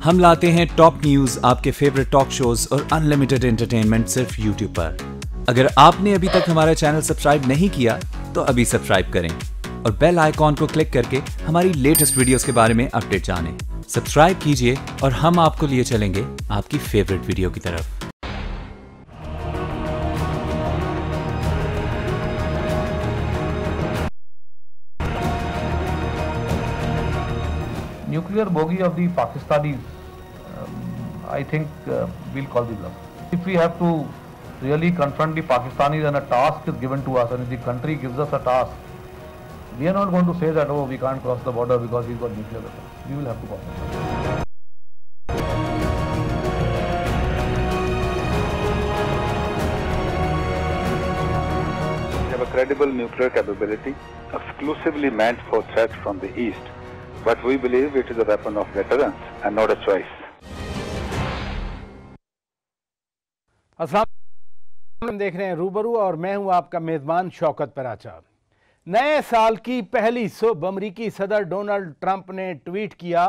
ہم لاتے ہیں ٹاپ نیوز، آپ کے فیوریٹ ٹاک شوز اور انلمیٹڈ انٹرٹینمنٹ صرف یوٹیوب پر۔ اگر آپ نے ابھی تک ہمارا چینل سبسکرائب نہیں کیا تو ابھی سبسکرائب کریں اور بیل آئیکن کو کلک کر کے ہماری لیٹسٹ ویڈیوز کے بارے میں اپڈیٹ جانیں۔ سبسکرائب کیجئے اور ہم آپ کو لیے چلیں گے آپ کی فیوریٹ ویڈیو کی طرف۔ Nuclear bogey of the Pakistanis, I think we'll call the bluff. If we have to really confront the Pakistanis and a task is given to us and if the country gives us a task, we are not going to say that, oh, we can't cross the border because we've got nuclear weapons. We will have to cross. We have a credible nuclear capability exclusively meant for threats from the east. But we believe it is a weapon of deterrence and not a choice. ہم دیکھ رہے ہیں روبرو اور میں ہوں آپ کا میزبان شوکت پراچا۔ نئے سال کی پہلی صبح امریکی صدر ڈونلڈ ٹرمپ نے ٹویٹ کیا،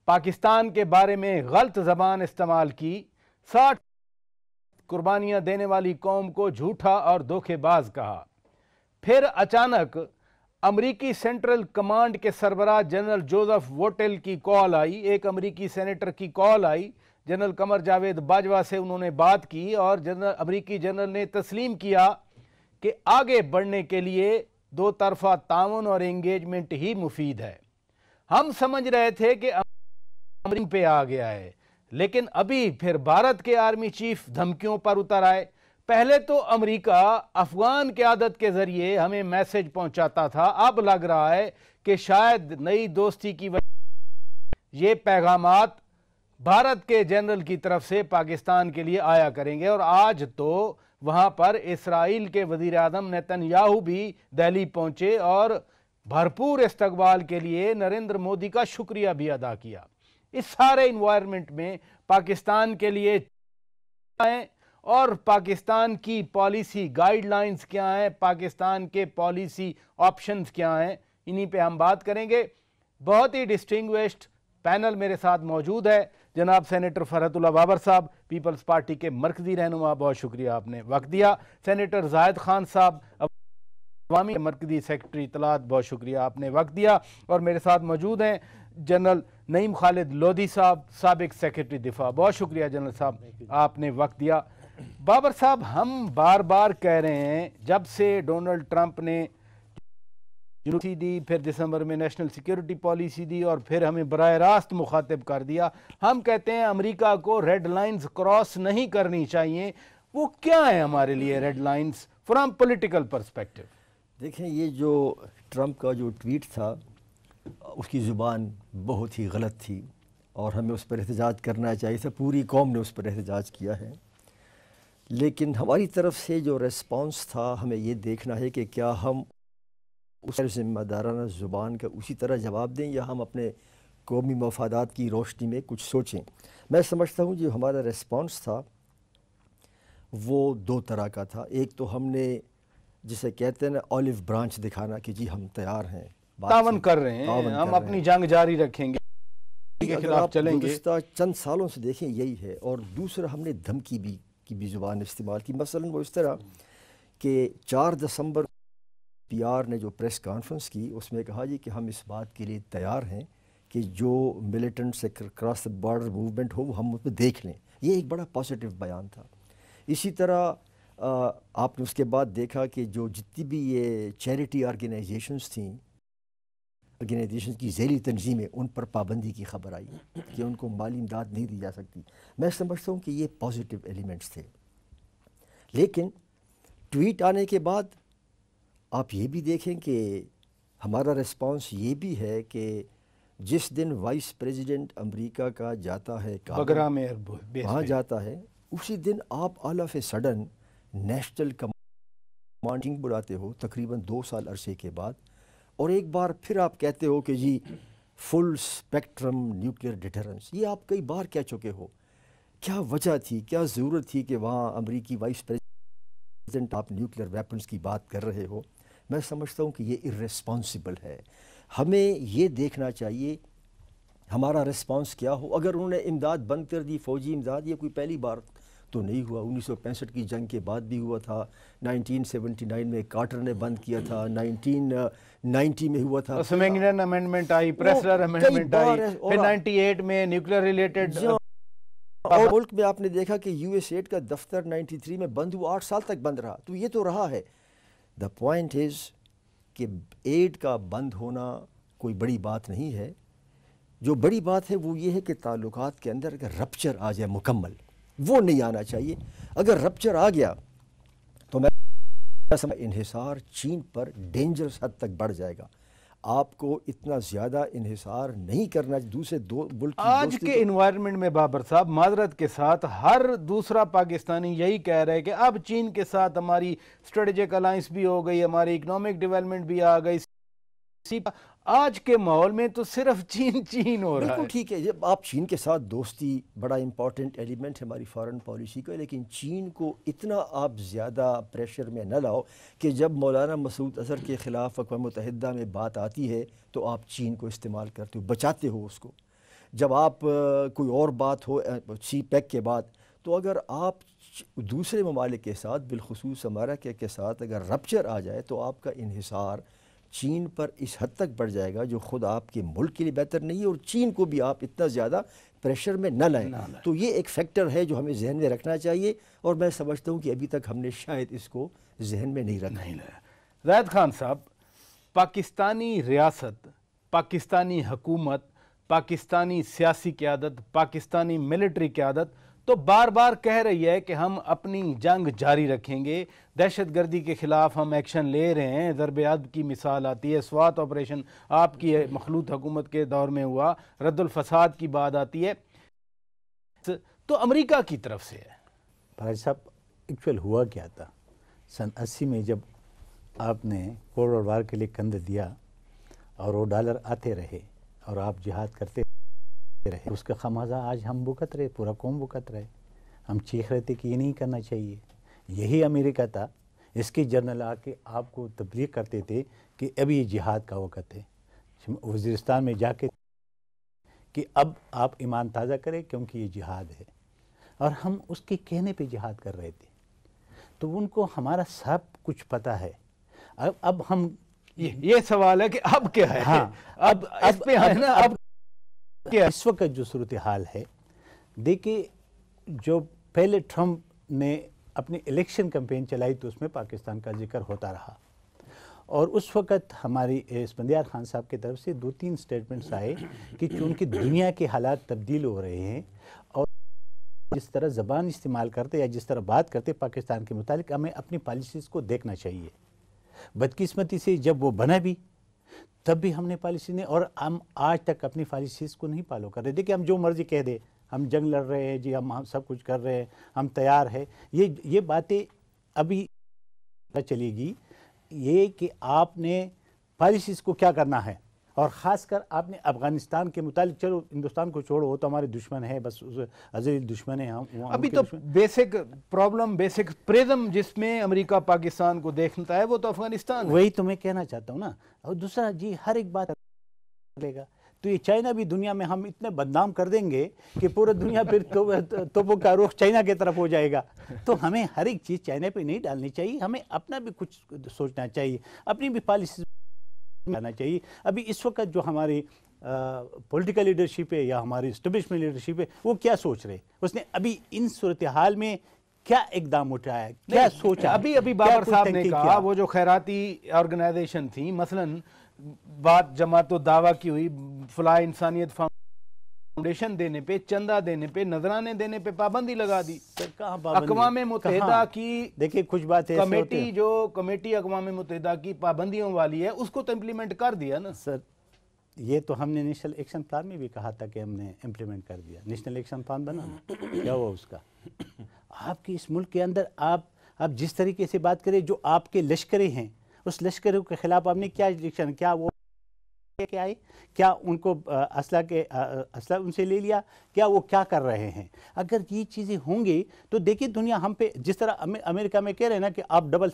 پاکستان کے بارے میں غلط زبان استعمال کی، 60 قربانیاں دینے والی قوم کو جھوٹا اور دھوکے باز کہا۔ پھر اچانک امریکی سینٹرل کمانڈ کے سربراہ جنرل جوزف ووٹل کی کال آئی، ایک امریکی سینیٹر کی کال آئی، جنرل قمر جاوید باجوہ سے انہوں نے بات کی اور امریکی جنرل نے تسلیم کیا کہ آگے بڑھنے کے لیے دو طرفہ تعاون اور انگیجمنٹ ہی مفید ہے۔ ہم سمجھ رہے تھے کہ امریکہ پہ آ گیا ہے، لیکن ابھی پھر بھارت کے آرمی چیف دھمکیوں پر اتر آئے۔ پہلے تو امریکہ افغان قیادت کے ذریعے ہمیں میسج پہنچاتا تھا، اب لگ رہا ہے کہ شاید نئی دوستی کی وجہ سے یہ پیغامات بھارت کے جنرل کی طرف سے پاکستان کے لیے آیا کریں گے، اور آج تو وہاں پر اسرائیل کے وزیر اعظم نیتن یاہو بھی دہلی پہنچے اور بھرپور استقبال کے لیے نریندر مودی کا شکریہ بھی ادا کیا۔ اس سارے انوائرمنٹ میں پاکستان کے لیے اور پاکستان کی پالیسی گائیڈ لائنز کیا ہیں، پاکستان کے پالیسی آپشنز کیا ہیں، انہی پہ ہم بات کریں گے۔ بہت ہی ڈسٹنگوشڈ پینل میرے ساتھ موجود ہے۔ جناب سینیٹر فرحت اللہ بابر صاحب، پیپلز پارٹی کے مرکزی رہنما، بہت شکریہ آپ نے وقت دیا۔ سینیٹر زاہد خان صاحب، عوامی مرکزی سیکرٹری اطلاعات، بہت شکریہ آپ نے وقت دیا۔ اور میرے ساتھ موجود ہیں جنرل نعیم خالد لودھی صاحب، سابق سیکرٹری دفاع، بہت شکریہ جنرل صاحب آپ نے وقت دیا۔ بابر صاحب، ہم بار بار کہہ رہے ہیں جب سے ڈونلڈ ٹرمپ نے پالیسی دی، پھر دسمبر میں نیشنل سیکیورٹی پالیسی دی اور پھر ہمیں براہ راست مخاطب کر دیا، ہم کہتے ہیں امریکہ کو ریڈ لائنز کراس نہیں کرنی چاہیے۔ وہ کیا ہیں ہمارے لیے red lines from political perspective? دیکھیں، یہ جو ٹرمپ کا جو ٹویٹ تھا اس کی زبان بہت ہی غلط تھی اور ہمیں اس پر احتجاج کرنا چاہیے تھا، پوری قوم نے اس پر احتجاج کیا ہے، لیکن ہماری طرف سے جو ریسپانس تھا ہمیں یہ دیکھنا ہے کہ کیا ہم اس ذمہ دارانہ زبان کا اسی طرح جواب دیں یا ہم اپنے قومی مفادات کی روشنی میں کچھ سوچیں۔ میں سمجھتا ہوں جو ہمارا ریسپانس تھا وہ دو طرح کا تھا۔ ایک تو ہم نے جسے کہتے ہیں نا آلیو برانچ دکھانا کہ جی ہم تیار ہیں، تعاون کر رہے ہیں، ہم اپنی جنگ جاری رکھیں گے، کے خلاف چلیں گے۔ گزشتہ چند سالوں سے دیکھیں یہی ہے۔ اور دوسرا ہم نے دھمکی کی بھی زبان استعمال کی، مثلا وہ اس طرح کہ 4 دسمبر پی آر نے جو پریس کانفرنس کی اس میں کہا جی کہ ہم اس بات کے لیے تیار ہیں کہ جو ملیٹنٹ سے کراس بارڈر موومنٹ ہو وہ ہم اس پہ دیکھ لیں۔ یہ ایک بڑا پازیٹیو بیان تھا۔ اسی طرح آپ نے اس کے بعد دیکھا کہ جو جتنی بھی یہ چیریٹی آرگنائزیشنز تھیں، آرگنائزیشن کی ذیلی تنظیمیں، ان پر پابندی کی خبر آئی کہ ان کو مالی امداد نہیں دی جا سکتی۔ میں سمجھتا ہوں کہ یہ پازیٹیو ایلیمنٹس تھے، لیکن ٹویٹ آنے کے بعد آپ یہ بھی دیکھیں کہ ہمارا ریسپانس یہ بھی ہے کہ جس دن وائس پریزیڈنٹ امریکہ کا جاتا ہے بگرام میں وہاں جاتا ہے، اسی دن آپ all of a sudden national commanding بلاتے ہو تقریباً 2 سال عرصے کے بعد، اور ایک بار پھر آپ کہتے ہو کہ جی فل اسپیکٹرم نیوکلیئر ڈیٹرنس۔ یہ آپ کئی بار کہہ چکے ہو، کیا وجہ تھی، کیا ضرورت تھی کہ وہاں امریکی وائس پریزیڈنٹ آپ نیوکلیئر ویپنز کی بات کر رہے ہو؟ میں سمجھتا ہوں کہ یہ ارریسپانسبل ہے۔ ہمیں یہ دیکھنا چاہیے ہمارا ریسپانس کیا ہو. اگر انہوں نے امداد بند کر دی، فوجی امداد، یہ کوئی پہلی بار تو نہیں ہوا. 1965 کی جنگ کے بعد بھی ہوا تھا، 1979 میں کارٹر نے بند کیا تھا، 1990 میں ہوا تھا. سمنگٹن امینڈمنٹ آئی، پریسلر امینڈمنٹ آئی، پھر 98 میں نیوکلیر ریلیٹڈ. اور ملک میں آپ نے دیکھا کہ یو ایس ایڈ کا دفتر 93 میں بند ہوا، 8 سال تک بند رہا. تو یہ تو رہا ہے. دا پوائنٹ از کہ ایڈ کا بند ہونا کوئی بڑی بات نہیں ہے. جو بڑی بات ہے وہ یہ ہے کہ تعلقات کے اندر اگر رپچر آ جائے مکمل، وہ نہیں آنا چاہیے. اگر رپچر آ گیا تو میں انحصار چین پر ڈینجرس حد تک بڑھ جائے گا. آپ کو اتنا زیادہ انحصار نہیں کرنا دوسرے دو ملک کی آج کے انوائرمنٹ میں. بابر صاحب معذرت کے ساتھ ہر دوسرا پاکستانی یہی کہہ رہے کہ اب چین کے ساتھ ہماری اسٹریٹجک الائنس بھی ہو گئی، ہماری اکنامک ڈیولپمنٹ بھی آ گئی. آج کے ماحول میں تو صرف چین چین ہو رہا ہے. بالکل ٹھیک ہے، جب آپ چین کے ساتھ دوستی بڑا امپورٹنٹ ایلیمنٹ ہے ہماری فارن پالیسی کا، لیکن چین کو اتنا آپ زیادہ پریشر میں نہ لاؤ کہ جب مولانا مسعود اظہر کے خلاف اقوام متحدہ میں بات آتی ہے تو آپ چین کو استعمال کرتے ہو، بچاتے ہو اس کو. جب آپ کوئی اور بات ہو سی پیک کے بعد، تو اگر آپ دوسرے ممالک کے ساتھ بالخصوص امریکہ کے ساتھ اگر رپچر آ جائے تو آپ کا انحصار چین پر اس حد تک بڑھ جائے گا جو خود آپ کے ملک کے لیے بہتر نہیں ہے، اور چین کو بھی آپ اتنا زیادہ پریشر میں نہ لائیں. تو یہ ایک فیکٹر ہے جو ہمیں ذہن میں رکھنا چاہیے، اور میں سمجھتا ہوں کہ ابھی تک ہم نے شاید اس کو ذہن میں نہیں رکھا. زاہد خان صاحب، پاکستانی ریاست، پاکستانی حکومت، پاکستانی سیاسی قیادت، پاکستانی ملٹری قیادت تو بار بار کہہ رہی ہے کہ ہم اپنی جنگ جاری رکھیں گے، دہشت گردی کے خلاف ہم ایکشن لے رہے ہیں. ضرب عدب کی مثال آتی ہے، سوات آپریشن آپ کی مخلوط حکومت کے دور میں ہوا، رد الفساد کی بات آتی ہے. تو امریکہ کی طرف سے ہے. بھائی صاحب، ایکچوئل ہوا کیا تھا؟ سن 80 میں جب آپ نے کولڈ وار کے لیے کندھ دیا اور وہ ڈالر آتے رہے اور آپ جہاد کرتے رہے، اس کا خمیازہ آج ہم بھگت رہے، پورا قوم بھگت رہے. ہم چیخ رہے تھے کہ یہ نہیں کرنا چاہیے. یہی امریکہ تھا، اس کے جنرل آ کے آپ کو تبلیغ کرتے تھے کہ اب یہ جہاد کا وقت ہے. وزیرستان میں جا کے کہ اب آپ ایمان تازہ کریں کیونکہ یہ جہاد ہے، اور ہم اس کے کہنے پہ جہاد کر رہے تھے. تو ان کو ہمارا سب کچھ پتہ ہے. اب ہم یہ سوال ہے کہ اب کیا ہے؟ ہاں، اب اس پہ ہے نا. اب اس وقت جو صورتحال ہے، دیکھیں جو پہلے ٹرمپ نے اپنی الیکشن کمپین چلائی تو اس میں پاکستان کا ذکر ہوتا رہا، اور اس وقت ہماری اسفندیار خان صاحب کی طرف سے 2-3 سٹیٹمنٹس آئے کہ چونکہ دنیا کے حالات تبدیل ہو رہے ہیں اور جس طرح زبان استعمال کرتے یا جس طرح بات کرتے پاکستان کے متعلق، ہمیں اپنی پالیسیز کو دیکھنا چاہیے. بدقسمتی سے جب وہ بنا بھی تب بھی ہم نے پالیسی نہیں، اور ہم آج تک اپنی پالیسیز کو نہیں فالو کر رہے. دیکھیں ہم جو مرضی کہہ دیں، ہم جنگ لڑ رہے ہیں جی، ہم سب کچھ کر رہے ہیں، ہم تیار ہیں، یہ باتیں ابھی چلے گی. یہ کہ آپ نے پالیسیز کو کیا کرنا ہے، اور خاص کر آپ نے افغانستان کے متعلق، چلو ہندوستان کو چھوڑو، وہ تو ہمارے دشمن ہے، بس ازلی دشمن ہے. ابھی تو بیسک پرابلم، بیسک پریزم جس میں امریکہ پاکستان کو دیکھتا ہے وہ تو افغانستان ہے. وہی تو میں کہنا چاہتا ہوں نا. اور دوسرا جی ہر ایک بات لے گا تو یہ چائنا بھی دنیا میں ہم اتنے بدنام کر دیں گے کہ پورا دنیا پھر توپوں کا رخ چائنا کی طرف ہو جائے گا. تو ہمیں ہر ایک چیز چائنا پہ نہیں ڈالنی چاہیے، ہمیں اپنا بھی کچھ سوچنا چاہیے، اپنی بھی پالیسی لانا چاہیے. ابھی اس وقت جو ہماری پولیٹیکل لیڈرشپ ہے یا ہماری اسٹیبلشمنٹ لیڈرشپ ہے، وہ کیا سوچ رہے، اس نے ابھی ان صورتحال میں کیا اقدام اٹھایا، کیا سوچا؟ ابھی بابر صاحب نے کہا وہ جو خیراتی آرگنائزیشن تھی، مثلا بات جماعت و دعویٰ کی ہوئی، فلاح انسانیت فاؤنڈیشن دینے پہ، چندہ دینے پہ، نذرانے دینے پہ پابندی لگا دی. اقوام متحدہ کی دیکھیں کچھ بات کمیٹی، جو کمیٹی اقوام متحدہ کی پابندیوں والی ہے، اس کو تو امپلیمنٹ کر دیا نا. سر یہ تو ہم نے نیشنل ایکشن پلان میں بھی کہا تھا کہ ہم نے امپلیمنٹ کر دیا. نیشنل ایکشن پلان بنا، کیا ہوا اس کا؟ آپ کی اس ملک کے اندر آپ جس طریقے سے بات کریں، جو آپ کے لشکرے ہیں، اس لشکروں کے خلاف آپ نے کیا ایکشن کیا؟ وہ کیا آئے؟ کیا ان کو اسلحہ ان سے لے لیا؟ کیا وہ کیا کر رہے ہیں؟ اگر یہ چیزیں ہوں گی تو دیکھیں دنیا ہم پہ جس طرح امریکہ میں کہہ رہے ہیں نا کہ آپ ڈبل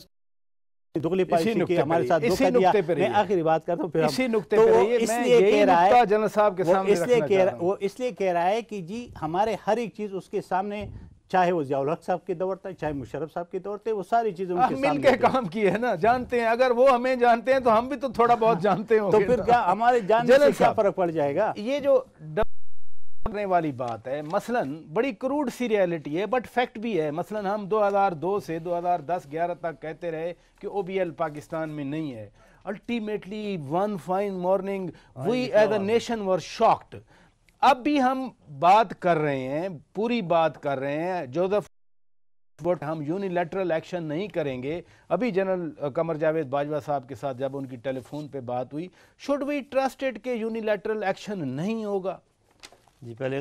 दुगली पॉलिसी के हमारे साथ धोखा दिया। मैं आखिरी बात करता हूँ फिर इसी नुक्ते तो पे वो रहिए। इसलिए कह रहा है, जनरल साहब के सामने वो इसलिए कह रहा है कि जी हमारे हर एक चीज उसके सामने, चाहे वो ज़ियाउल हक साहब के दौर था, चाहे मुशर्रफ साहब के दौर थे, वो सारी चीजें उनके सामने मिल के काम किए है ना, जानते हैं। अगर वो हमें जानते हैं तो हम भी तो थोड़ा बहुत जानते होंगे। तो फिर क्या हमारे जानने से क्या फर्क पड़ जाएगा? ये जो करने वाली बात है, मसलन बड़ी क्रूड सी रियलिटी है बट फैक्ट भी है। मसलन हम 2002 से 2010-11 तक कहते रहे कि OBL पाकिस्तान में नहीं है। Ultimately one fine morning we as a nation were shocked. अब भी हम बात कर रहे हैं, पूरी बात कर रहे हैं जोसेफ, हम यूनिलैटरल एक्शन नहीं करेंगे। अभी जनरल कमर जावेद बाजवा साहब के साथ जब उनकी टेलीफोन पे बात हुई, शुड वी ट्रस्टेड के यूनिलैटरल एक्शन नहीं होगा? जी पहले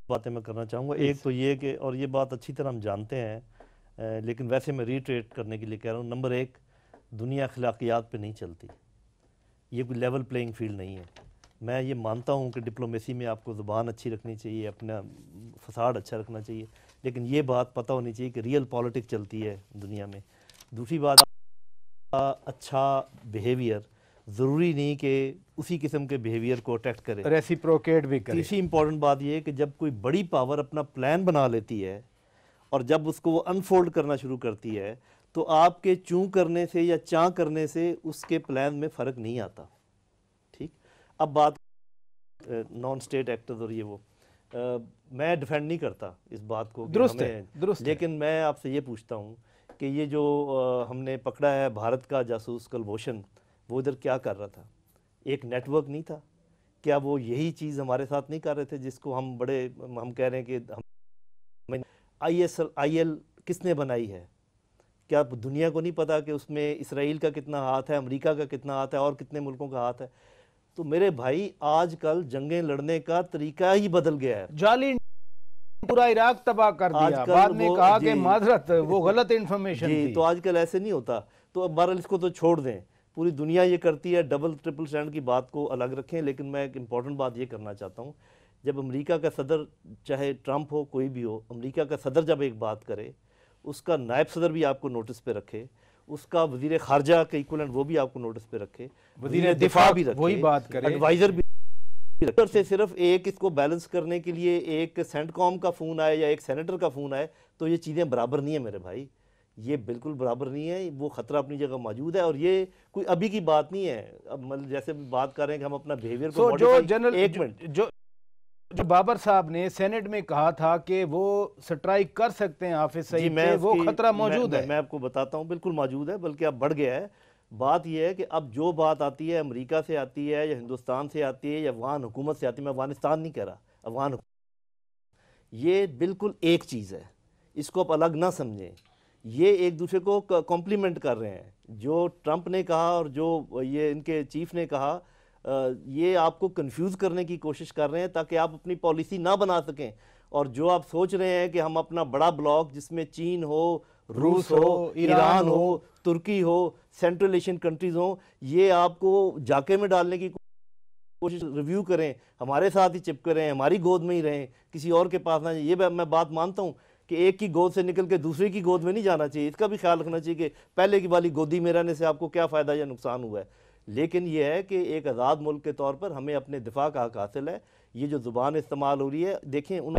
बातें मैं करना चाहूँगा। एक तो ये कि, और ये बात अच्छी तरह हम जानते हैं, लेकिन वैसे मैं रीट्रेट करने के लिए कह रहा हूँ, नंबर एक, दुनिया अखलाकियात पे नहीं चलती, ये कोई लेवल प्लेइंग फील्ड नहीं है। मैं ये मानता हूँ कि डिप्लोमेसी में आपको ज़ुबान अच्छी रखनी चाहिए, अपना फसाड अच्छा रखना चाहिए, लेकिन ये बात पता होनी चाहिए कि रियल पॉलिटिक्स चलती है दुनिया में। दूसरी बात, अच्छा बिहेवियर ज़रूरी नहीं कि उसी किस्म के बिहेवियर को अटैक्ट करे, रेसिप्रोकेट भी करे। तीसरी इंपॉर्टेंट बात यह है कि जब कोई बड़ी पावर अपना प्लान बना लेती है और जब उसको वो अनफोल्ड करना शुरू करती है, तो आपके चूं करने से या चां करने से उसके प्लान में फ़र्क नहीं आता। ठीक, अब बात नॉन स्टेट एक्टर्स और ये वो, मैं डिफेंड नहीं करता इस बात को, दुरुस्त है, लेकिन मैं आपसे ये पूछता हूँ कि ये जो हमने पकड़ा है भारत का जासूस कुलभूषण, वो इधर क्या कर रहा था? एक नेटवर्क नहीं था क्या? वो यही चीज़ हमारे साथ नहीं कर रहे थे जिसको हम कह रहे हैं कि हम IL किसने बनाई है? क्या दुनिया को नहीं पता कि उसमें इसराइल का कितना हाथ है, अमेरिका का कितना हाथ है और कितने मुल्कों का हाथ है? तो मेरे भाई आजकल जंगें लड़ने का तरीका ही बदल गया है। जाली पूरा इराक तबाह कर दिया, बाद में कहा कि माजरत वो गलत इंफॉर्मेशन थी। तो आजकल ऐसे नहीं होता। तो अब बहरहाल इसको तो छोड़ दें, पूरी दुनिया ये करती है, डबल ट्रिपल स्टैंड की बात को अलग रखें। लेकिन मैं एक इम्पॉर्टेंट बात ये करना चाहता हूँ, जब अमेरिका का सदर, चाहे ट्रंप हो कोई भी हो, अमेरिका का सदर जब एक बात करे, उसका नायब सदर भी आपको नोटिस पे रखे, उसका वजीर खारजा का इक्वलेंट वो भी आपको नोटिस पे रखे, वजीर दिफा भी रखे, वही बात करे, एडवाइजर भी से सिर्फ एक इसको बैलेंस करने के लिए एक सेंटकॉम का फ़ोन आए या एक सेनेटर का फ़ोन आए, तो ये चीज़ें बराबर नहीं है मेरे भाई, ये बिल्कुल बराबर नहीं है। वो ख़तरा अपनी जगह मौजूद है और ये कोई अभी की बात नहीं है। अब मतलब जैसे बात कर रहे हैं कि हम अपना बिहेवियर को एक मिनट, जो बाबर साहब ने सेनेट में कहा था कि वो स्ट्राइक कर सकते हैं हाफिज सईद पे, वो खतरा मौजूद है। मैं आपको बताता हूँ, बिल्कुल मौजूद है, बल्कि अब बढ़ गया है। बात यह है कि अब जो बात आती है अमेरिका से आती है या हिंदुस्तान से आती है या अफगान हुकूमत से आती है, मैं अफगानिस्तान नहीं कह रहा, अफगान, ये बिल्कुल एक चीज़ है, इसको आप अलग ना समझें। ये एक दूसरे को कॉम्प्लीमेंट कर रहे हैं। जो ट्रंप ने कहा और जो ये इनके चीफ ने कहा, ये आपको कंफ्यूज करने की कोशिश कर रहे हैं ताकि आप अपनी पॉलिसी ना बना सकें। और जो आप सोच रहे हैं कि हम अपना बड़ा ब्लॉक जिसमें चीन हो, रूस हो, ईरान हो, तुर्की हो, सेंट्रल एशियन कंट्रीज़ हो, ये आपको जाके में डालने की कोशिश, रिव्यू करें, हमारे साथ ही चिपके रहें, हमारी गोद में ही रहें, किसी और के पास ना। ये मैं बात मानता हूँ कि एक की गोद से निकल के दूसरे की गोद में नहीं जाना चाहिए, इसका भी ख्याल रखना चाहिए कि पहले की वाली गोदी में रहने से आपको क्या फ़ायदा या नुकसान हुआ है। लेकिन यह है कि एक आज़ाद मुल्क के तौर पर हमें अपने दिफा का हक हासिल है। ये जो ज़ुबान इस्तेमाल हो रही है, देखें उन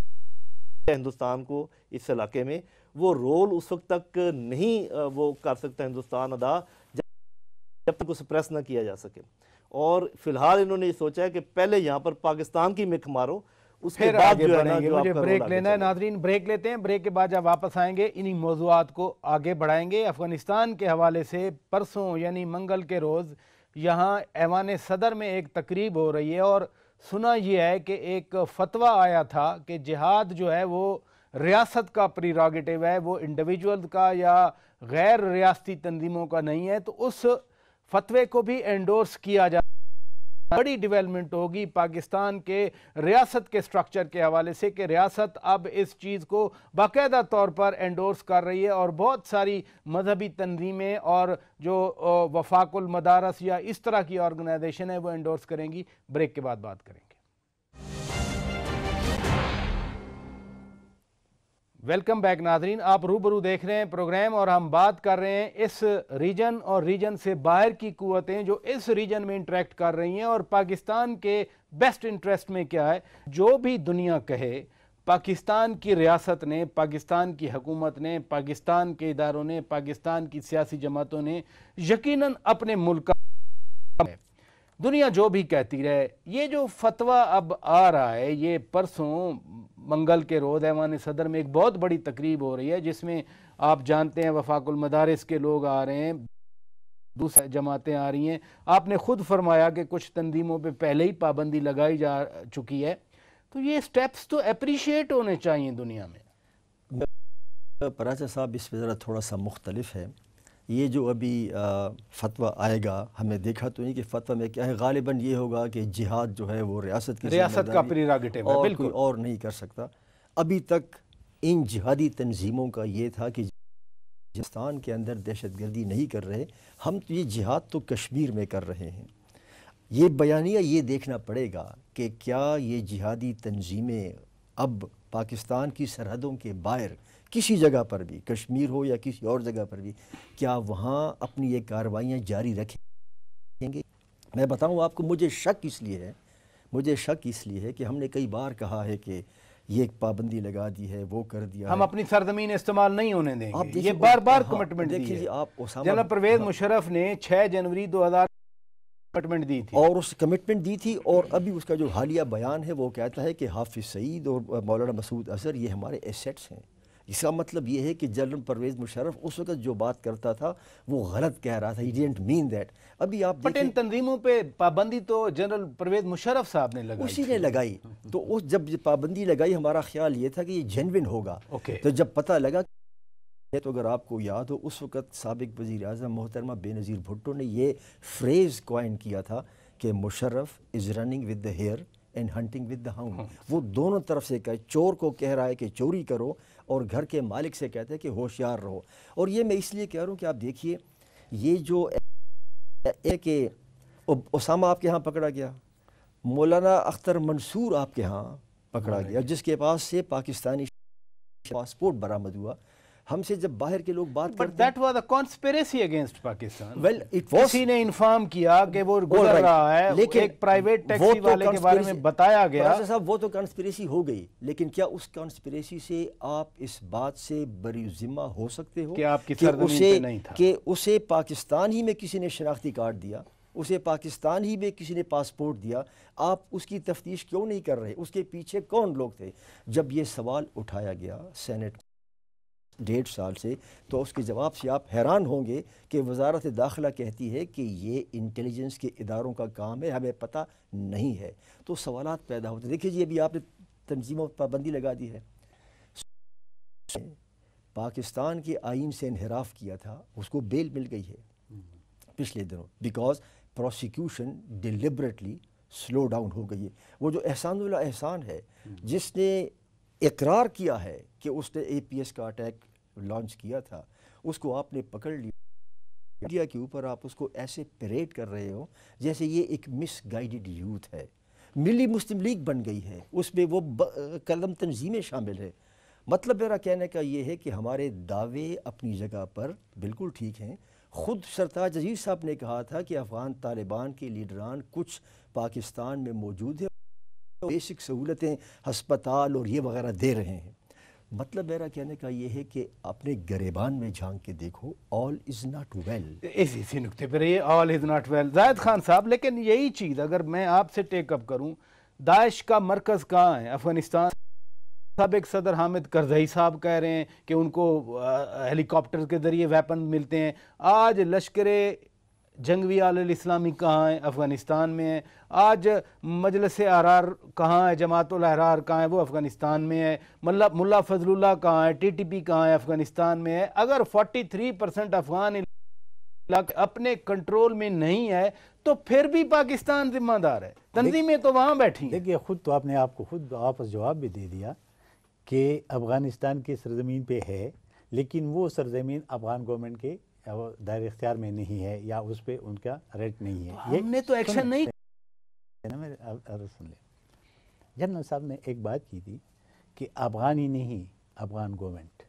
हिंदुस्तान को इस इलाके में वो रोल उस वक्त तक नहीं वो कर सकता हिंदुस्तान अदा जब तक को सप्रेस ना किया जा सके। और फिलहाल इन्होंने ये सोचा है कि पहले यहाँ पर पाकिस्तान की मिख मारो, उसके बाद जो है ना, जो मुझे ब्रेक लेना है। नाजरीन ब्रेक लेते हैं, ब्रेक के बाद जब वापस आएंगे इन्हीं मौज़ूआत को आगे बढ़ाएंगे। अफगानिस्तान के हवाले से परसों यानी मंगल के रोज़ यहाँ ऐवान सदर में एक तकरीब हो रही है और सुना यह है कि एक फतवा आया था कि जिहाद जो है वो रियासत का प्रीरोगेटिव है, वो इंडिविजुअल का या गैर रियासती तंजीमों का नहीं है। तो उस फतवे को भी एंडोर्स किया जा, बड़ी डेवलपमेंट होगी पाकिस्तान के रियासत के स्ट्रक्चर के हवाले से कि रियासत अब इस चीज़ को बाकायदा तौर पर एंडोर्स कर रही है और बहुत सारी मजहबी तंजीमें और जो वफाकुल मदारस या इस तरह की ऑर्गेनाइजेशन है वो एंडोर्स करेंगी। ब्रेक के बाद बात करेंगे। वेलकम बैक नाजरीन, आप रूबरू देख रहे हैं प्रोग्राम और हम बात कर रहे हैं इस रीजन और रीजन से बाहर की कुव्वतें जो इस रीजन में इंटरेक्ट कर रही हैं और पाकिस्तान के बेस्ट इंटरेस्ट में क्या है। जो भी दुनिया कहे, पाकिस्तान की रियासत ने, पाकिस्तान की हुकूमत ने, पाकिस्तान के इदारों ने, पाकिस्तान की सियासी जमातों ने यकीनन अपने मुल्क का, दुनिया जो भी कहती रहे, ये जो फतवा अब आ रहा है, ये परसों मंगल के रोज़ ऐवान सदर में एक बहुत बड़ी तकरीब हो रही है जिसमें आप जानते हैं वफाकुल मदारिस के लोग आ रहे हैं, दूसरी जमातें आ रही हैं। आपने खुद फरमाया कि कुछ तंजीमों पे पहले ही पाबंदी लगाई जा चुकी है, तो ये स्टेप्स तो अप्रिशिएट होने चाहिए दुनिया में। पराचा साहब इस पर ज़रा थोड़ा सा मुख्तलिफ है। ये जो अभी फतवा आएगा, हमें देखा तो नहीं कि फतवा में क्या है। गालिबन ये होगा कि जिहाद जो है वो रियासत का प्रीरोगेटिव है, बिल्कुल, और नहीं कर सकता। अभी तक इन जिहादी तंजीमों का ये था कि पाकिस्तान के अंदर दहशतगर्दी नहीं कर रहे, हम तो ये जिहाद तो कश्मीर में कर रहे हैं। ये बयानिया ये देखना पड़ेगा कि क्या ये जिहादी तंजीमें अब पाकिस्तान की सरहदों के बाहर किसी जगह पर भी, कश्मीर हो या किसी और जगह पर भी, क्या वहाँ अपनी ये कार्रवाइयाँ जारी रखेंगे। मैं बताऊँ आपको, मुझे शक इसलिए है कि हमने कई बार कहा है कि ये एक पाबंदी लगा दी है, वो कर दिया, हम अपनी सरजमीन इस्तेमाल नहीं होने देंगे। ये बार बार कमिटमेंट देखिए आप, जनरल परवेज मुशर्रफ ने 6 जनवरी 2000 कमिटमेंट दी थी और उस कमिटमेंट दी थी, और अभी उसका जो हालिया बयान है वो कहता है कि हाफिज सईद और मौलाना मसूद अजहर ये हमारे एसेट्स हैं। इसका मतलब ये है कि जनरल परवेज मुशर्रफ उस वक्त जो बात करता था वो गलत कह रहा था, ही डिडंट मीन दैट। अभी आप बट इन तंजीमों पे पाबंदी तो जनरल परवेज मुशर्रफ साहब ने लगाई, उसी ने लगाई। तो उस जब पाबंदी लगाई, हमारा ख्याल ये था कि ये जेन्युइन होगा। तो जब पता लगा, तो अगर आपको याद हो, उस वक्त साबिक वज़ीर आज़म मोहतरमा बेनज़ीर भुट्टो ने ये फ्रेज़ कॉइन किया था कि Musharraf is running with the hare and hunting with the hound. वो दोनों तरफ से कहे, चोर को कह रहा है कि चोरी करो और घर के मालिक से कहते हैं कि होशियार रहो। और ये मैं इसलिए कह रहा हूँ कि आप देखिए, ये जो कि उसामा आपके यहाँ पकड़ा गया, मौलाना अख्तर मंसूर आपके यहाँ पकड़ा गया, जिसके पास से पाकिस्तानी पासपोर्ट बरामद हुआ। हमसे जब बाहर के लोग बात करते, that was a conspiracy against Pakistan. Well it was, किसी ने इन्फॉर्म किया कि वो गुजर रहा है, लेकिन एक प्राइवेट टैक्सी वाले के बारे में बताया गया। साहब वो तो कॉन्स्पिरेसी हो गई, लेकिन क्या उस कॉन्स्पिरेसी से आप इस बात से बरी जिम्मा हो सकते हो कि आपकी सरजमीन पे नहीं था, कि उसे पाकिस्तान ही में किसी ने शनाख्ती कार्ड दिया, उसे पाकिस्तान ही में किसी ने पासपोर्ट दिया, आप उसकी तफ्तीश क्यों नहीं कर रहे? उसके पीछे कौन लोग थे? जब ये सवाल उठाया गया सेनेट 1.5 साल से, तो उसके जवाब से आप हैरान होंगे कि वजारत दाखिला कहती है कि ये इंटेलिजेंस के इदारों का काम है, हमें पता नहीं है। तो सवालात पैदा होते। देखिए जी, अभी आपने तंजीमों पर पाबंदी लगा दी है, पाकिस्तान के आइन से इनहराफ किया था, उसको बेल मिल गई है पिछले दिनों, because prosecution deliberately slow down हो गई है। वो जो एहसानुल्लाह एहसान है, जिसने इकरार किया है कि उसने APS का अटैक लॉन्च किया था, उसको आपने पकड़ लिया, मीडिया के ऊपर आप उसको ऐसे परेड कर रहे हो जैसे ये एक मिसगाइडेड यूथ है। मिली मुस्लिम लीग बन गई है, उसमें वो कलम तंजीमें शामिल है। मतलब मेरा कहने का ये है कि हमारे दावे अपनी जगह पर बिल्कुल ठीक हैं। ख़ुद सरताज अजीज़ साहब ने कहा था कि अफ़गान तालिबान के लीडरान कुछ पाकिस्तान में मौजूद है, बेसिक सहूलतें हस्पताल और ये वगैरह दे रहे हैं। मतलब मेरा कहने का ये है कि अपने गरेबान में झांक के देखो, ऑल इज़ नॉट वेल। इसी नुक्ते पर ये all is not well Zahid Khan साहब, लेकिन यही चीज़ अगर मैं आपसे टेकअप करूँ, दाइश का मरकज़ कहाँ है? अफ़गानिस्तान। साबिक सदर हामिद करज़ई साहब कह रहे हैं कि उनको हेलीकॉप्टर के ज़रिए वेपन मिलते हैं। आज लश्कर जंगवी आल-इस्लामी कहाँ है? अफ़गानिस्तान में है। आज मजलिस अहरार कहाँ है? जमातुल अहरार कहाँ है? वो अफ़गानिस्तान में है। मुल्ला फजलुल्लाह कहाँ है? TTP कहाँ है? अफ़गानिस्तान में है। अगर 43% अफ़गान इलाके अपने कंट्रोल में नहीं है तो फिर भी पाकिस्तान जिम्मेदार है, तंजीमें तो वहाँ बैठी। देखिए, खुद तो आपने आपको खुद आपस जवाब भी दे दिया कि अफ़गानिस्तान की सरजमीन पे है, लेकिन वो सरजमीन अफ़गान गवर्नमेंट के दायरे इख्तियार में नहीं है या उस पर उनका रेट नहीं है। हमने तो एक्शन नहीं सुन ले। जनरल साहब ने एक बात की थी कि अफ़गान ही नहीं, अफगान गवर्नमेंट।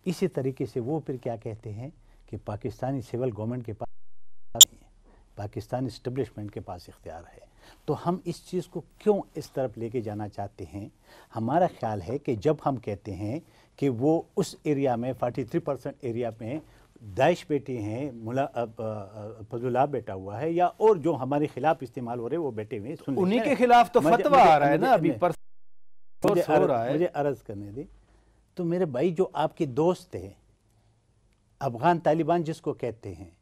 इसी तरीके से वो फिर क्या कहते हैं कि पाकिस्तानी सिविल गवर्नमेंट के पास नहीं है, पाकिस्तानी इस्टेब्लिशमेंट के पास इख्तियार है। तो हम इस चीज़ को क्यों इस तरफ लेके जाना चाहते हैं? हमारा ख्याल है कि जब हम कहते हैं कि वो उस एरिया में 43% एरिया में दाइश बैठे हैं, फजलुल्लाह बैठा हुआ है, या और जो हमारे खिलाफ इस्तेमाल हो रहे हैं वो बैठे हुए हैं, उन्हीं के खिलाफ तो फतवा आ रहा है ना अभी पर हो रहा है। मुझे अर्ज करने दी। तो मेरे भाई, जो आपके दोस्त हैं अफगान तालिबान जिसको कहते हैं,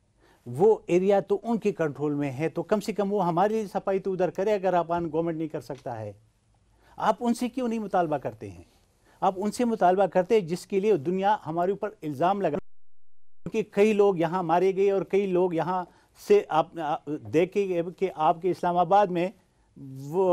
वो एरिया तो उनके कंट्रोल में है, तो कम से कम वो हमारी सफाई तो उधर करे। अगर अफगान गवर्नमेंट नहीं कर सकता है, आप उनसे क्यों नहीं मुतालबा करते हैं? आप उनसे मुतालबा करते हैं जिसके लिए दुनिया हमारे ऊपर इल्ज़ाम लगा, क्योंकि कई लोग यहाँ मारे गए और कई लोग यहाँ से आप देखेंगे कि आपके इस्लामाबाद में वो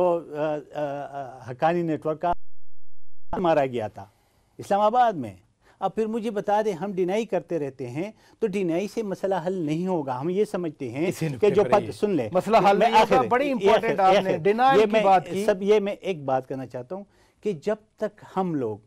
हक्कानी नेटवर्क का मारा गया था इस्लामाबाद में। अब फिर मुझे बता दें, हम डिनाई करते रहते हैं, तो डिनाई से मसला हल नहीं होगा। हम ये समझते हैं कि जो सुन ले, मसला हल नहीं होगा। बड़ी इंपॉर्टेंट आपने डिनाई की बात की। सब ये मैं एक बात करना चाहता हूँ कि जब तक हम लोग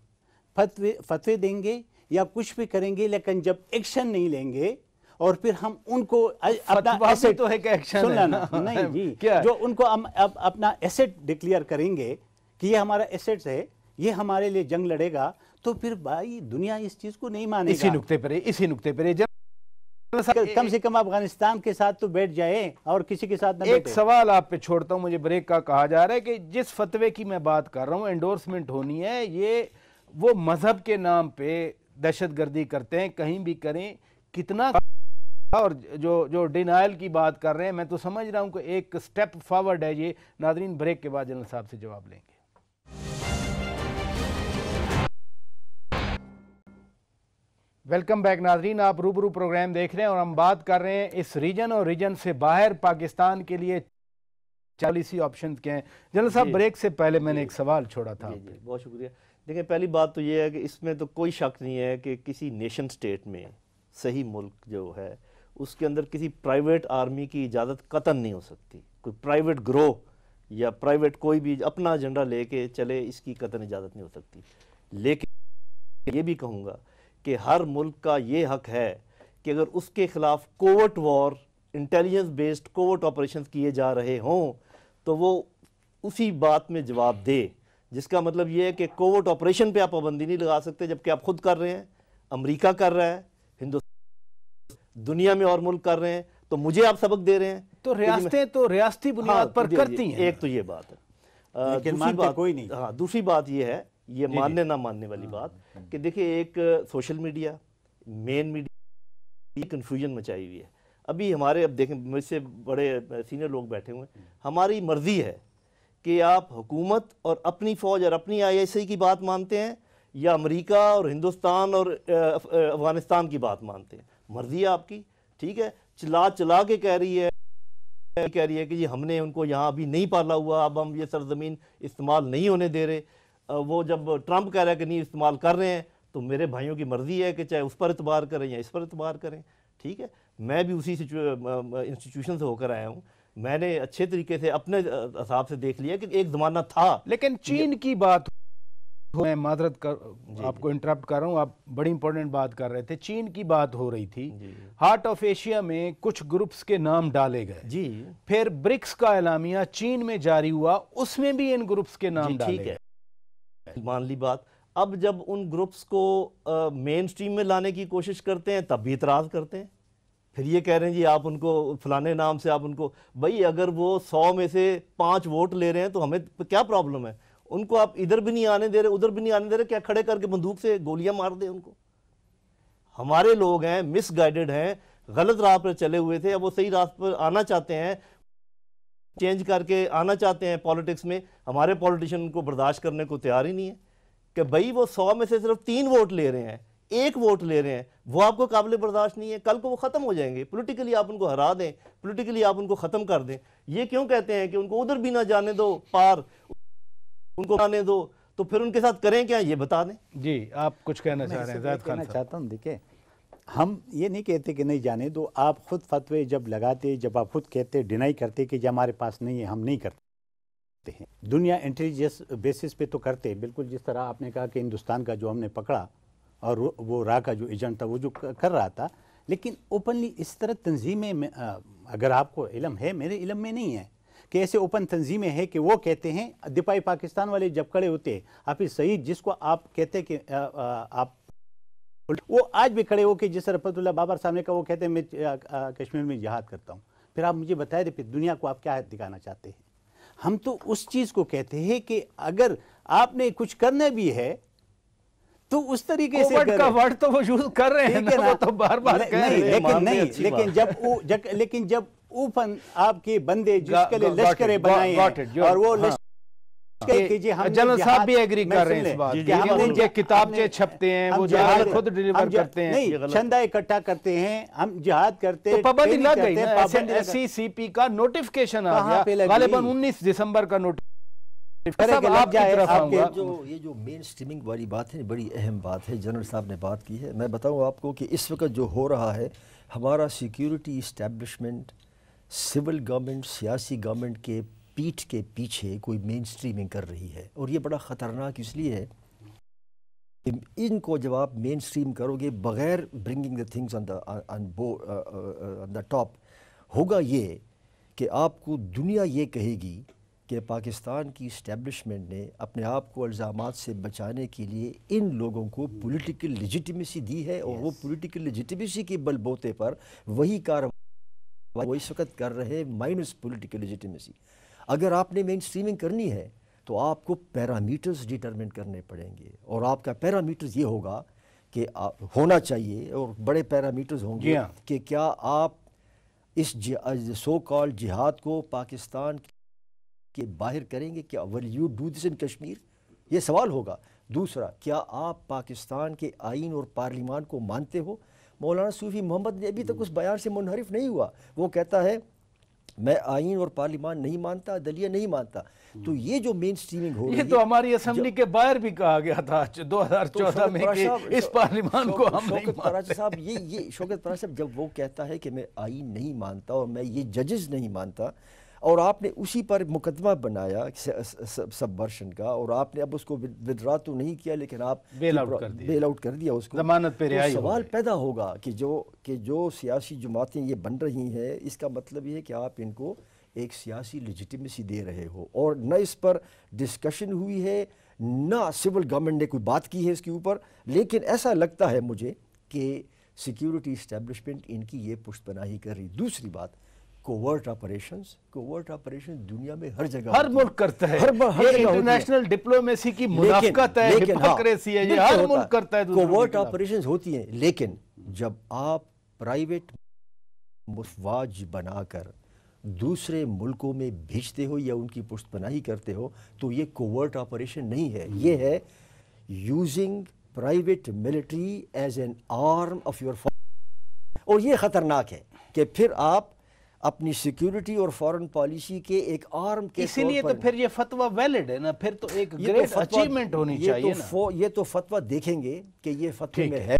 फतवे देंगे या कुछ भी करेंगे, लेकिन जब एक्शन नहीं लेंगे और फिर हम उनको अपना एसेट तो है कि एक्शन सुन लेना नहीं जी, जो उनको हम अपना एसेट डिक्लेयर करेंगे कि ये हमारा एसेट्स है, ये हमारे लिए जंग लड़ेगा, तो फिर भाई दुनिया इस चीज को नहीं मानेगा। इसी नुक्ते पर कम से कम अफगानिस्तान के साथ तो बैठ जाए और किसी के साथ न बैठे। एक सवाल आप पे छोड़ता हूं, मुझे ब्रेक का कहा जा रहा है कि जिस फतवे की मैं बात कर रहा हूं, एंडोर्समेंट होनी है, ये वो मजहब के नाम पे दहशतगर्दी करते हैं, कहीं भी करें कितना। और जो डिनाइल की बात कर रहे हैं, मैं तो समझ रहा हूं कि एक स्टेप फॉरवर्ड है ये। नाज़रीन, ब्रेक के बाद जनरल साहब से जवाब लेंगे। वेलकम बैक नाजरीन, आप रूबरू प्रोग्राम देख रहे हैं और हम बात कर रहे हैं इस रीजन और रीजन से बाहर पाकिस्तान के लिए पॉलिसी ऑप्शंस क्या हैं। जनरल साहब, ब्रेक से पहले मैंने एक सवाल छोड़ा था। बहुत शुक्रिया। देखिए, पहली बात तो ये है कि इसमें तो कोई शक नहीं है कि किसी नेशन स्टेट में, सही मुल्क जो है, उसके अंदर किसी प्राइवेट आर्मी की इजाज़त कतन नहीं हो सकती। कोई प्राइवेट ग्रोह या प्राइवेट कोई भी अपना एजेंडा लेके चले, इसकी कतन इजाज़त नहीं हो सकती। लेकिन ये भी कहूँगा कि हर मुल्क का ये हक है कि अगर उसके खिलाफ covert war, intelligence based covert operations किए जा रहे हों, तो वो उसी बात में जवाब दे। जिसका मतलब ये है कि कोवर्ट ऑपरेशन पे आप पाबंदी नहीं लगा सकते, जबकि आप खुद कर रहे हैं, अमेरिका कर रहा है, हिंदुस्तान, दुनिया में और मुल्क कर रहे हैं, तो मुझे आप सबक दे रहे हैं। तो रियासतें तो रियासती बुनियाद पर करती हैं। एक तो ये बात है। दूसरी बात कोई नहीं। हाँ, दूसरी बात ये है, ये मानने ना मानने वाली बात, कि देखिए एक social media, main media confusion मचाई हुई है। अभी हमारे, अब देखें, मुझसे बड़े सीनियर लोग बैठे हुए हैं, हमारी मर्जी है कि आप हुकूमत और अपनी फ़ौज और अपनी ISI की बात मानते हैं या अमेरिका और हिंदुस्तान और अफ़गानिस्तान की बात मानते हैं। मर्जी है आपकी, ठीक है। चला के कह रही है कि जी हमने उनको यहाँ अभी नहीं पाला हुआ, अब हम ये सरजमीन इस्तेमाल नहीं होने दे रहे। वो जब ट्रंप कह रहा है कि नहीं इस्तेमाल कर रहे हैं, तो मेरे भाइयों की मर्जी है कि चाहे उस पर एतबार करें या इस पर एतबार करें, ठीक है। मैं भी उसी इंस्टीट्यूशन से होकर आया हूँ। मैंने अच्छे तरीके से अपने हिसाब से देख लिया कि एक ज़माना था। लेकिन चीन की बात, मैं माजरत कर आपको इंटरप्ट कर रहा हूँ, आप बड़ी इंपॉर्टेंट बात कर रहे थे। चीन की बात हो रही थी। हार्ट ऑफ एशिया में कुछ ग्रुप्स के नाम डाले गए जी। फिर ब्रिक्स का एलामिया चीन में जारी हुआ, उसमें भी इन ग्रुप्स के नाम डाले गए। मान ली बात। अब जब उन ग्रुप्स को मेन स्ट्रीम में लाने की कोशिश करते हैं, तब भी इतराज़ करते हैं। फिर ये कह रहे हैं जी आप उनको फलाने नाम से आप उनको, भाई अगर वो 100 में से 5 वोट ले रहे हैं तो हमें क्या प्रॉब्लम है? उनको आप इधर भी नहीं आने दे रहे, उधर भी नहीं आने दे रहे, क्या खड़े करके बंदूक से गोलियां मार दे उनको? हमारे लोग हैं, मिसगाइडेड हैं, गलत राह पर चले हुए थे, अब वो सही राह पर आना चाहते हैं, चेंज करके आना चाहते हैं पॉलिटिक्स में। हमारे पॉलिटिशियन को बर्दाश्त करने को तैयार ही नहीं है कि भाई वो 100 में से सिर्फ 3 वोट ले रहे हैं, 1 वोट ले रहे हैं, वो आपको काबिल बर्दाश्त नहीं है। कल को वो ख़त्म हो जाएंगे, पॉलिटिकली आप उनको हरा दें, पॉलिटिकली आप उनको ख़त्म कर दें। ये क्यों कहते हैं कि उनको उधर भी ना जाने दो, पार उनको आने दो, तो फिर उनके साथ करें क्या, ये बता दें। जी, आप कुछ कहना चाह रहे हैं? मैं कहना चाहता हूँ, देखिए हम ये नहीं कहते कि नहीं जाने दो। आप खुद फतवे जब लगाते, जब आप खुद कहते, डिनाई करते कि जब हमारे पास नहीं है हम नहीं करते, हैं। दुनिया इंटेलिजेंस बेसिस पे तो करते, बिल्कुल जिस तरह आपने कहा कि हिंदुस्तान का जो हमने पकड़ा और वो रा का जो एजेंट था वो जो कर रहा था, लेकिन ओपनली इस तरह तंजीमें में अगर आपको इल्म है, मेरे इल्म में नहीं है कि ऐसे ओपन तंजीमें हैं कि वो कहते हैं दिपाई पाकिस्तान वाले जब खड़े होते हैं, हाफिज सईद जिसको आप कहते हैं कि आप वो आज भी खड़े हो कि जिस रफ़तुल्लाह बाबर साहब ने कहा, वो कहते हैं मैं कश्मीर में जिहाद करता हूँ। फिर आप मुझे बताए फिर दुनिया को आप क्या दिखाना चाहते हैं? हम तो उस चीज़ को कहते हैं कि अगर आपने कुछ करना भी है तो उस तरीके से का वर्ड तो वो यूज कर रहे हैं ना, वो तो बार बार कह रहे हैं। लेकिन जब ओपन आपके बंदे जिसके लिए लश्करें बनाए और वो जनरल साहब भी एग्री कर रहे हैं इस बात कि हम उनके किताबचे छपते हैं, वो जिहाद खुद डिलीवर करते हैं, नहीं चंदा इकट्ठा करते हैं, हम जिहाद करते हैं। तो पाबंदी लग गई ना, SCCP का नोटिफिकेशन आ गया गालिबन 19 दिसंबर का नोटिफिकेशन। ये जो मेन स्ट्रीमिंग वाली बात है बड़ी अहम बात है, जनरल साहब ने बात की है। मैं बताऊं आपको कि इस वक्त जो हो रहा है, हमारा सिक्योरिटी इस्टेब्लिशमेंट सिविल गवर्नमेंट, सियासी गवर्नमेंट के पीठ के पीछे कोई मेन स्ट्रीमिंग कर रही है, और ये बड़ा ख़तरनाक इसलिए है कि इनको जब आप मेन स्ट्रीम करोगे बग़ैर bringing the things on the top, होगा ये कि आपको दुनिया ये कहेगी कि पाकिस्तान की इस्टेब्लिशमेंट ने अपने आप को इल्ज़ामात से बचाने के लिए इन लोगों को पॉलिटिकल लेजिटिमेसी दी है, और वो पॉलिटिकल लेजिटिमेसी के बलबूते पर वही कार्रवाई वो इस वक्त कर रहे हैं माइनस पॉलिटिकल लेजिटिमेसी। अगर आपने मेन स्ट्रीमिंग करनी है तो आपको पैरामीटर्स डिटरमिन करने पड़ेंगे, और आपका पैरामीटर्स ये होगा कि होना चाहिए, और बड़े पैरामीटर्स होंगे कि क्या आप इस सो कॉल्ड जिहाद को पाकिस्तान के बाहर करेंगे, क्या will you do this in Kashmir, ये सवाल होगा। दूसरा, क्या आप पाकिस्तान के आइन और पार्लिमान को मानते हो? मौलाना सूफी मोहम्मद ने अभी तक उस बयान से मुनहरिफ नहीं हुआ, वो कहता है मैं आइन और पार्लिमान नहीं मानता, दलिया नहीं मानता। तो ये जो मेन स्ट्रीमिंग हो रही है, ये तो हमारी असेंबली के बाहर भी कहा गया था 2014 में कि इस पार्लिमान को हम नहीं मानते। साहब ये शौकत पराज साहब जब वो कहता है कि मैं आइन नहीं मानता और मैं ये जजेस नहीं मानता, और आपने उसी पर मुकदमा बनाया सबवर्शन का, और आपने अब उसको विदड्रॉ तो नहीं किया लेकिन आप बेल आउट कर दिया उसको, जमानत पे रिहाई। तो सवाल पैदा होगा कि जो सियासी जमातें ये बन रही हैं, इसका मतलब ये है कि आप इनको एक सियासी लेजिटिमेसी दे रहे हो, और न इस पर डिस्कशन हुई है, ना सिविल गवर्नमेंट ने कोई बात की है इसके ऊपर। लेकिन ऐसा लगता है मुझे कि सिक्योरिटी इस्टेब्लिशमेंट इनकी ये पुष्टपनाही कर रही। दूसरी बात, कोवर्ट ऑपरेशंस दुनिया में हर जगह, हर मुल्क करता है, ये इंटरनेशनल डिप्लोमेसी की मुनाफकत है, हिपोक्रेसी है, ये हर मुल्क करता है। कोवर्ट ऑपरेशंस होती हैं, लेकिन जब आप प्राइवेट मुफवाज बनाकर दूसरे मुल्कों में भेजते हो या उनकी पुष्टपनाही करते हो, तो ये कोवर्ट ऑपरेशन नहीं है, ये है using private military as an arm of your force. और ये ख़तरनाक है कि फिर आप अपनी सिक्योरिटी और फॉरेन पॉलिसी के एक आर्म के, इसीलिए तो फिर ये फतवा वैलिड है ना, फिर तो एक ग्रेट अचीवमेंट होनी चाहिए ना। ये तो फतवा देखेंगे कि ये फतवे में है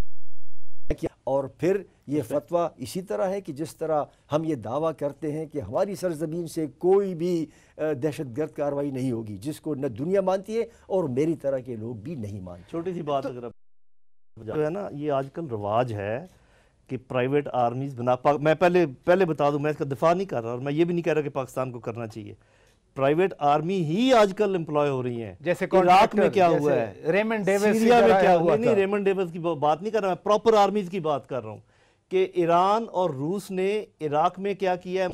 क्या, और फिर ये फतवा इसी तरह है कि जिस तरह हम ये दावा करते हैं कि हमारी सरजमीन से कोई भी दहशतगर्द कार्रवाई नहीं होगी, जिसको न दुनिया मानती है और मेरी तरह के लोग भी नहीं मानते। छोटी सी बात अगर जो है ना, ये आजकल रिवाज है कि प्राइवेट आर्मीज बना, मैं पहले बता दूं, मैं इसका दिफा नहीं कर रहा और मैं ये भी नहीं कह रहा कि पाकिस्तान को करना चाहिए। प्राइवेट आर्मी ही आजकल एम्प्लॉय हो रही हैं। जैसे इराक में क्या हुआ है, रेमंड डेविस, सीरिया में क्या हुआ, नहीं रेमंड डेविस की बात नहीं कर रहा, मैं प्रॉपर आर्मीज की बात कर रहा हूँ कि ईरान और रूस ने इराक में क्या किया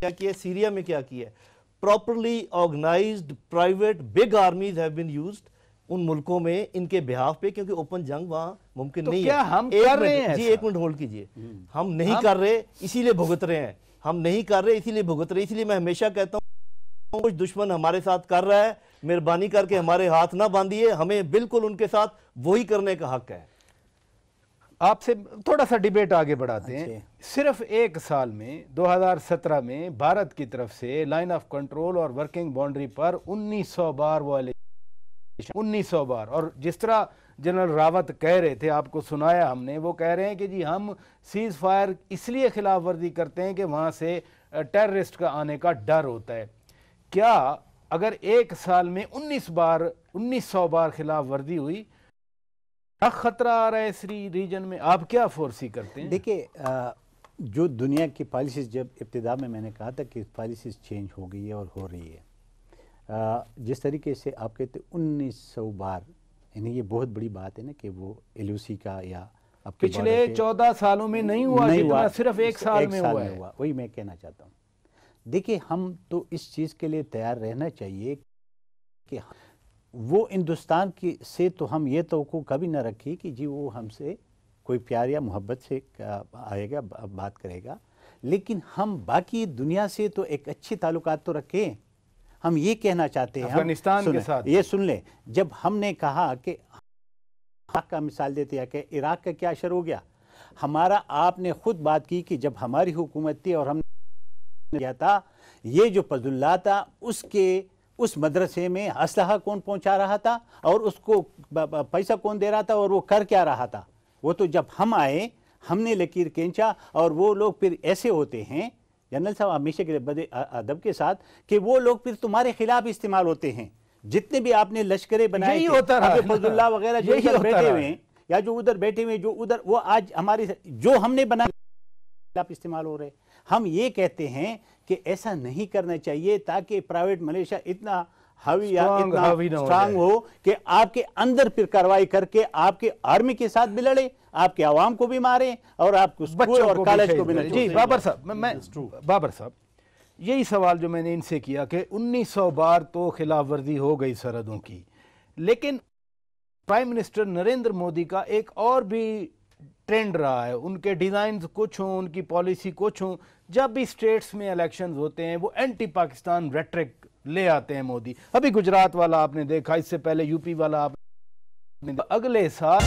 है, सीरिया में क्या किया है। Properly organised private big armies have been used उन मुल्कों में इनके बिहाफ पे, क्योंकि ओपन जंग वहां मुमकिन तो नहीं क्या है। हम कर रहे हैं? जी एक मिनट होल्ड कीजिए, हम नहीं कर रहे इसीलिए भुगत रहे हैं, हम नहीं कर रहे इसीलिए भुगत रहे। इसलिए मैं हमेशा कहता हूं कुछ दुश्मन हमारे साथ कर रहा है, मेहरबानी करके हमारे हाथ ना बांधिए, हमें बिल्कुल उनके साथ वही करने का हक है। आपसे थोड़ा सा डिबेट आगे बढ़ाते हैं। सिर्फ एक साल में 2017 में भारत की तरफ से लाइन ऑफ कंट्रोल और वर्किंग बाउंड्री पर 1900 बार वो 1900 बार, और जिस तरह जनरल रावत कह रहे थे, आपको सुनाया हमने, वो कह रहे हैं कि जी हम सीज फायर इसलिए खिलाफ वर्जी करते हैं कि वहाँ से टेररिस्ट का आने का डर होता है। क्या اگر ایک سال میں 1900 بار خلاف ورزی ہوئی، کیا خطرہ آ رہا ہے اس ریجن میں؟ آپ کیا فورسی کرتے ہیں؟ دیکھیں جو دنیا کی پالیسیز، جب ابتدا میں نے کہا تھا کہ پالیسیز چینج ہو گئی ہے اور ہو رہی ہے، جس طریقے سے آپ کہتے 1900 بار، یعنی یہ بہت بڑی بات ہے نا کہ وہ LOC کا یا پچھلے 14 سالوں میں نہیں ہوا، جتنا صرف ایک سال میں ہوا ہے۔ وہی میں کہنا چاہتا ہوں۔ دیکھیں ہم تو اس چیز کے لیے تیار رہنا چاہیے کہ وہ ہندوستان سے تو ہم یہ توقع کبھی نہ رکھی کہ جی وہ ہم سے کوئی پیار یا محبت سے آئے گا، بات کرے گا، لیکن ہم باقی دنیا سے تو ایک اچھے تعلقات تو رکھیں۔ ہم یہ کہنا چاہتے ہیں افغانستان کے ساتھ، یہ سن لیں، جب ہم نے کہا کہ عراق کا مثال دیتے ہیں کہ عراق کا کیا اشر ہو گیا، ہمارا آپ نے خود بات کی کہ جب ہماری حکومت تھی اور ہم نے کیا تھا، یہ جو فضل اللہ تھا اس مدرسے میں اسلحہ کون پہنچا رہا تھا اور اس کو پیسہ کون دے رہا تھا اور وہ کر کیا رہا تھا؟ وہ تو جب ہم آئے ہم نے لکیر کھینچا، اور وہ لوگ پھر ایسے ہوتے ہیں جنرل صاحب ہمیشہ کے بڑے ادب کے ساتھ کہ وہ لوگ پھر تمہارے خلاف استعمال ہوتے ہیں۔ جتنے بھی آپ نے لشکریں بنائے فضل اللہ وغیرہ جو ادھر بیٹھے ہوئے ہیں یا جو ادھر بیٹھے ہوئے جو ادھر، وہ آج ہماری جو ہم نے بنائے خلاف استعمال ہو رہے۔ ہم یہ کہتے ہیں کہ ایسا نہیں کرنا چاہیے تاکہ پرائیویٹ ملیشیا اتنا ہاوی یا اتنا اسٹرانگ ہو کہ آپ کے اندر پھر کارروائی کر کے آپ کے آرمی کے ساتھ بھی لڑے، آپ کے عوام کو بھی مارے اور آپ کو سکول اور کالج کو بھی نہ چھوڑے۔ جی بابر صاحب یہی سوال جو میں نے ان سے کیا کہ 1900 بار تو خلاف ورزی ہو گئی سرحدوں کی، لیکن پرائم منسٹر نریندر مودی کا ایک اور بھی ٹرینڈ رہا ہے، ان کے ڈیزائنز کچھ ہوں، ان کی پالیسی کچھ ہوں، جب بھی سٹیٹس میں الیکشنز ہوتے ہیں وہ اینٹی پاکستان ریٹرک لے آتے ہیں مودی۔ ابھی گجرات والا آپ نے دیکھا، اس سے پہلے UP والا آپ نے، اگلے سال